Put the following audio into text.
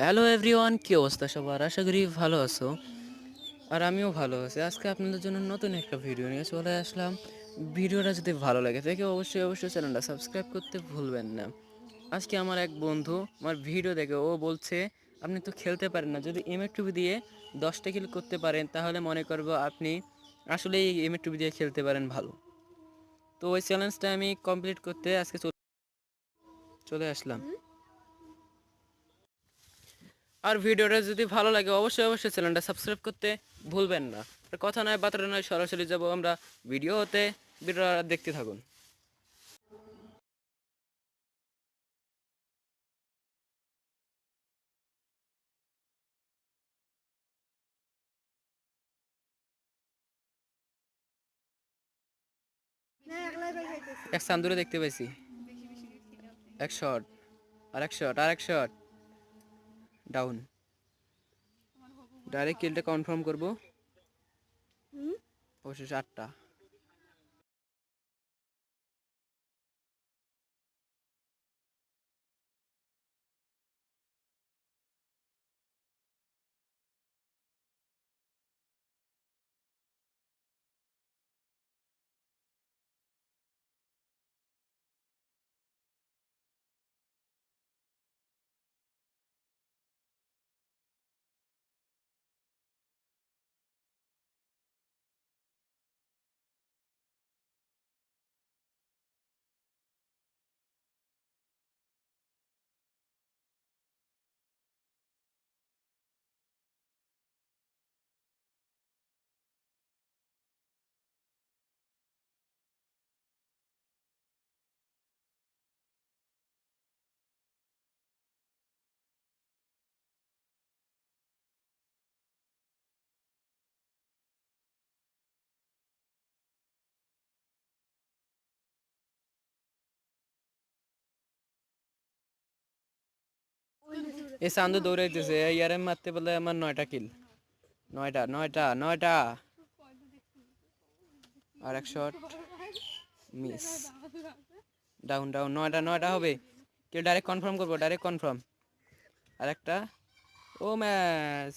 Hello everyone, কি অবস্থা সবার? আশা করি ভালো আছো। আর আমিও ভালো আছি। আজকে আপনাদের জন্য নতুন একটা ভিডিও নিয়ে চলে আসলাম। ভিডিওটা যদি ভালো লাগে থাকে অবশ্যই চ্যানেলটা সাবস্ক্রাইব করতে ভুলবেন না। আজকে আমার এক বন্ধু আমার ভিডিও দেখে ও বলছে, আপনি তো খেলতে পারেন না, যদি এমএ টুবি দিয়ে 10টা কিল করতে পারেন তাহলে মনে করবো আপনি আসলে এই এমএ টুবি দিয়ে খেলতে পারেন ভালো। তো ওই চ্যালেঞ্জটা আমি কমপ্লিট করতে আজকে চলে আসলাম। আর ভিডিওটা যদি ভালো লাগে অবশ্যই চ্যানেলটা সাবস্ক্রাইব করতে ভুলবেন না। আর কথা নয় বার্তা নয়, সরাসরি যাব আমরা ভিডিও হতে। ভিডিওটা দেখতে থাকুন। এক চান্দুরে দেখতে পাইছি। এক শট, আর এক শট ডাউন। ডাইরেক্ট কিলটা কনফার্ম করব। অবশ্যই 8টা। এই চান্দু দৌড়াইতেছে, ইয়ারে মারতে বলে আমার 9টা কিল। 9টা। আর এক শট মিস। ডাউন 9টা হবে। কেউ ডাইরেক্ট কনফার্ম করবো, ডাইরেক্ট কনফার্ম। আর একটা ও ম্যাচ।